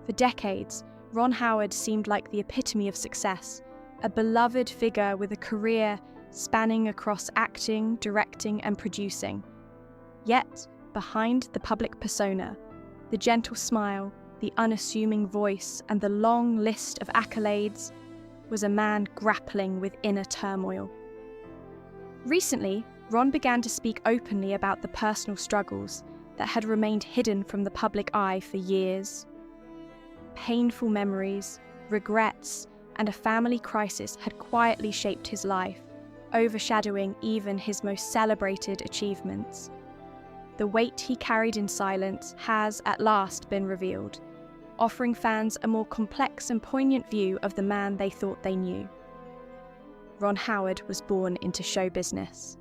For decades, Ron Howard seemed like the epitome of success, a beloved figure with a career spanning across acting, directing, and producing. Yet, behind the public persona, the gentle smile, the unassuming voice, and the long list of accolades, was a man grappling with inner turmoil. Recently, Ron began to speak openly about the personal struggles that had remained hidden from the public eye for years. Painful memories, regrets, and a family crisis had quietly shaped his life, overshadowing even his most celebrated achievements. The weight he carried in silence has at last been revealed, offering fans a more complex and poignant view of the man they thought they knew. Ron Howard was born into show business.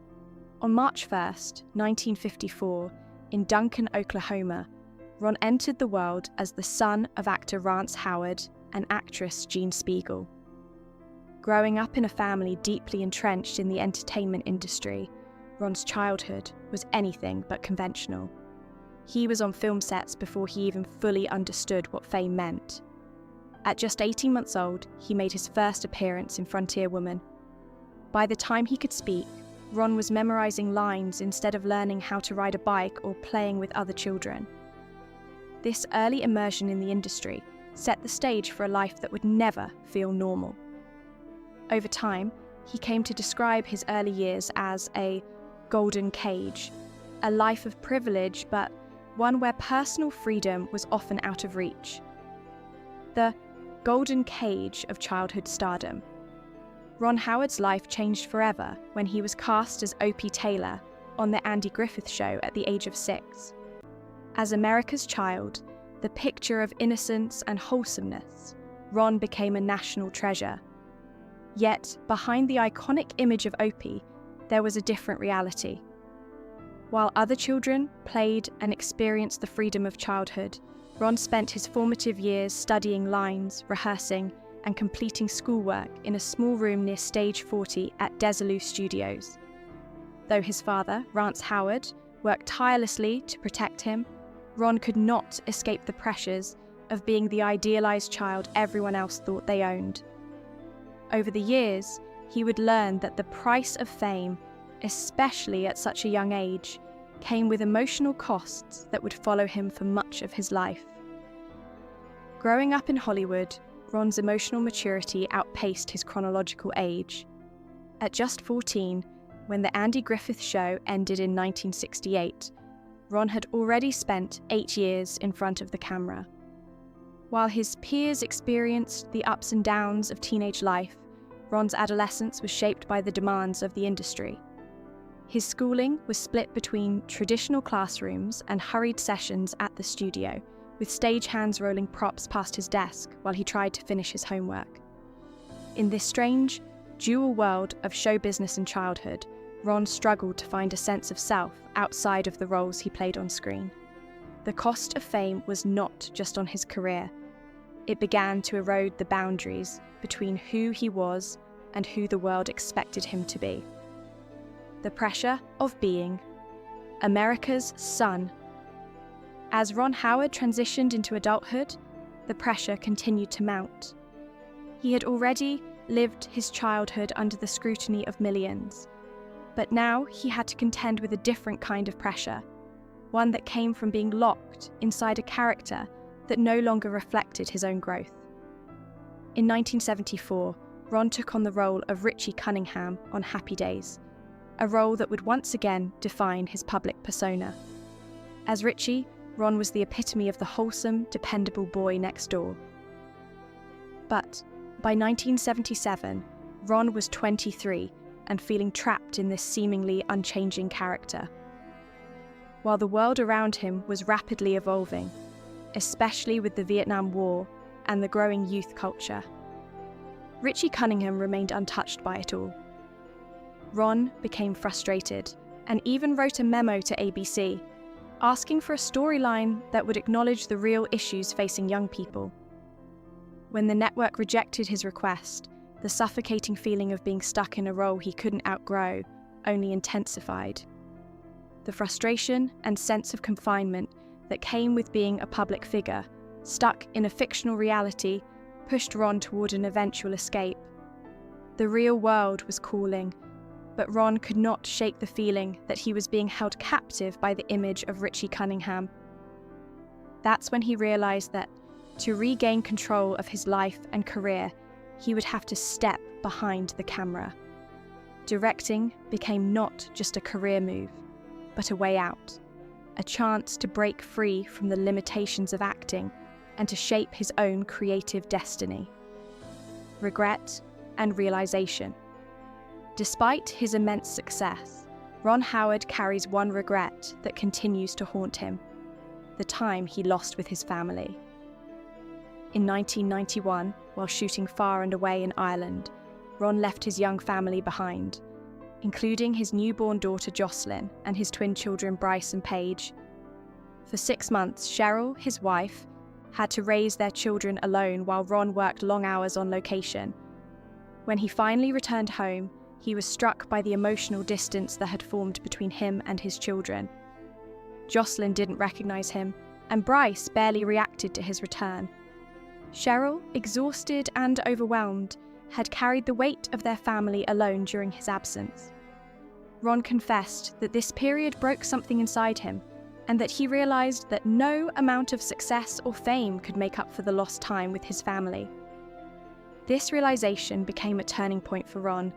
On March 1st, 1954, in Duncan, Oklahoma, Ron entered the world as the son of actor Rance Howard and actress Jean Spiegel. Growing up in a family deeply entrenched in the entertainment industry, Ron's childhood was anything but conventional. He was on film sets before he even fully understood what fame meant. At just 18 months old, he made his first appearance in Frontier Woman. By the time he could speak, Ron was memorizing lines instead of learning how to ride a bike or playing with other children. This early immersion in the industry set the stage for a life that would never feel normal. Over time, he came to describe his early years as a golden cage, a life of privilege, but one where personal freedom was often out of reach. The golden cage of childhood stardom. Ron Howard's life changed forever when he was cast as Opie Taylor on The Andy Griffith Show at the age of 6. As America's child, the picture of innocence and wholesomeness, Ron became a national treasure. Yet, behind the iconic image of Opie, there was a different reality. While other children played and experienced the freedom of childhood, Ron spent his formative years studying lines, rehearsing, and completing schoolwork in a small room near Stage 40 at Desilu Studios. Though his father, Rance Howard, worked tirelessly to protect him, Ron could not escape the pressures of being the idealized child everyone else thought they owned. Over the years, he would learn that the price of fame, especially at such a young age, came with emotional costs that would follow him for much of his life. Growing up in Hollywood, Ron's emotional maturity outpaced his chronological age. At just 14, when The Andy Griffith Show ended in 1968, Ron had already spent 8 years in front of the camera. While his peers experienced the ups and downs of teenage life, Ron's adolescence was shaped by the demands of the industry. His schooling was split between traditional classrooms and hurried sessions at the studio, with stagehands rolling props past his desk while he tried to finish his homework. In this strange, dual world of show business and childhood, Ron struggled to find a sense of self outside of the roles he played on screen. The cost of fame was not just on his career. It began to erode the boundaries between who he was and who the world expected him to be. The pressure of being America's son. As Ron Howard transitioned into adulthood, the pressure continued to mount. He had already lived his childhood under the scrutiny of millions, but now he had to contend with a different kind of pressure, one that came from being locked inside a character that no longer reflected his own growth. In 1974, Ron took on the role of Richie Cunningham on Happy Days, a role that would once again define his public persona. As Richie, Ron was the epitome of the wholesome, dependable boy next door. But by 1977, Ron was 23 and feeling trapped in this seemingly unchanging character. While the world around him was rapidly evolving, especially with the Vietnam War and the growing youth culture, Richie Cunningham remained untouched by it all. Ron became frustrated and even wrote a memo to ABC, asking for a storyline that would acknowledge the real issues facing young people. When the network rejected his request, the suffocating feeling of being stuck in a role he couldn't outgrow only intensified. The frustration and sense of confinement that came with being a public figure stuck in a fictional reality, pushed Ron toward an eventual escape. The real world was calling, but Ron could not shake the feeling that he was being held captive by the image of Richie Cunningham. That's when he realized that to regain control of his life and career, he would have to step behind the camera. Directing became not just a career move, but a way out, a chance to break free from the limitations of acting and to shape his own creative destiny. Regret and realization. Despite his immense success, Ron Howard carries one regret that continues to haunt him: the time he lost with his family. In 1991, while shooting Far and Away in Ireland, Ron left his young family behind, including his newborn daughter Jocelyn and his twin children Bryce and Paige. For 6 months, Cheryl, his wife, had to raise their children alone while Ron worked long hours on location. When he finally returned home, he was struck by the emotional distance that had formed between him and his children. Jocelyn didn't recognize him, and Bryce barely reacted to his return. Cheryl, exhausted and overwhelmed, had carried the weight of their family alone during his absence. Ron confessed that this period broke something inside him, and that he realized that no amount of success or fame could make up for the lost time with his family. This realization became a turning point for Ron.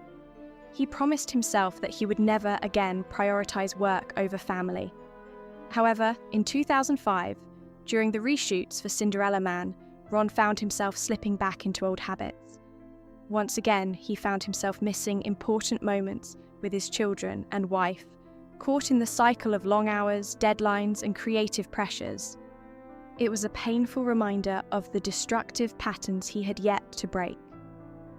He promised himself that he would never again prioritize work over family. However, in 2005, during the reshoots for Cinderella Man, Ron found himself slipping back into old habits. Once again, he found himself missing important moments with his children and wife, caught in the cycle of long hours, deadlines, and creative pressures. It was a painful reminder of the destructive patterns he had yet to break.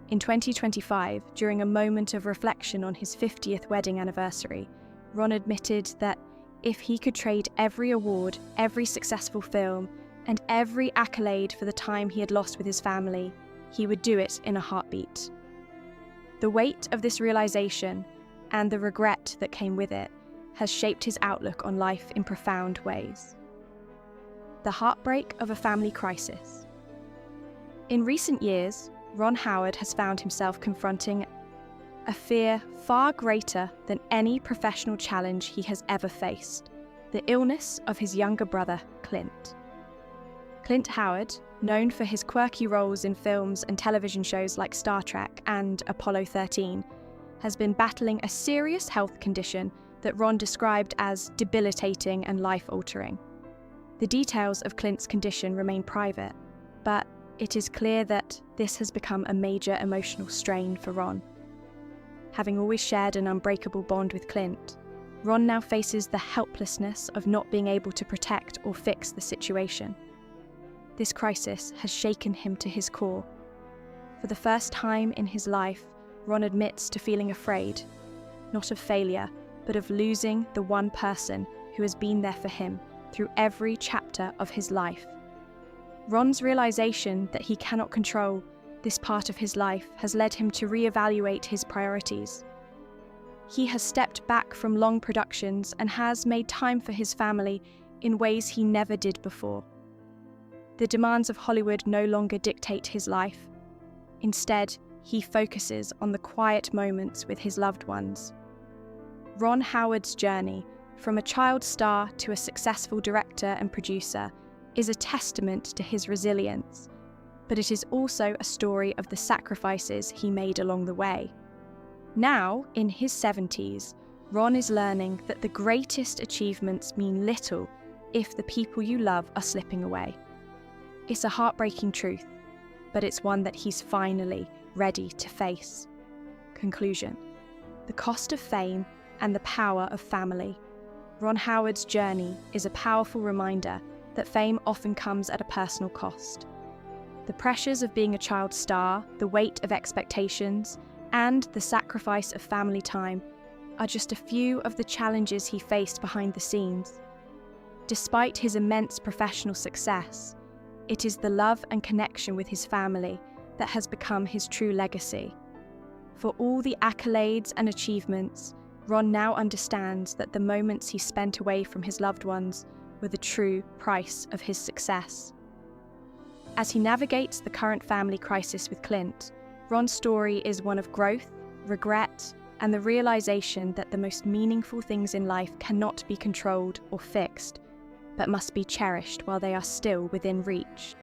In 2025, during a moment of reflection on his 50th wedding anniversary, Ron admitted that if he could trade every award, every successful film, and every accolade for the time he had lost with his family, he would do it in a heartbeat. The weight of this realization, and the regret that came with it, has shaped his outlook on life in profound ways. The heartbreak of a family crisis. In recent years, Ron Howard has found himself confronting a fear far greater than any professional challenge he has ever faced: the illness of his younger brother, Clint. Clint Howard, known for his quirky roles in films and television shows like Star Trek and Apollo 13, has been battling a serious health condition that Ron described as debilitating and life-altering. The details of Clint's condition remain private, but it is clear that this has become a major emotional strain for Ron. Having always shared an unbreakable bond with Clint, Ron now faces the helplessness of not being able to protect or fix the situation. This crisis has shaken him to his core. For the first time in his life, Ron admits to feeling afraid, not of failure, but of losing the one person who has been there for him through every chapter of his life. Ron's realization that he cannot control this part of his life has led him to reevaluate his priorities. He has stepped back from long productions and has made time for his family in ways he never did before. The demands of Hollywood no longer dictate his life. Instead, he focuses on the quiet moments with his loved ones. Ron Howard's journey, from a child star to a successful director and producer, is a testament to his resilience, but it is also a story of the sacrifices he made along the way. Now, in his 70s, Ron is learning that the greatest achievements mean little if the people you love are slipping away. It's a heartbreaking truth, but it's one that he's finally ready to face. Conclusion: the cost of fame and the power of family. Ron Howard's journey is a powerful reminder that fame often comes at a personal cost. The pressures of being a child star, the weight of expectations, and the sacrifice of family time are just a few of the challenges he faced behind the scenes. Despite his immense professional success, it is the love and connection with his family that has become his true legacy. For all the accolades and achievements, Ron now understands that the moments he spent away from his loved ones were the true price of his success. As he navigates the current family crisis with Clint, Ron's story is one of growth, regret, and the realization that the most meaningful things in life cannot be controlled or fixed, but must be cherished while they are still within reach.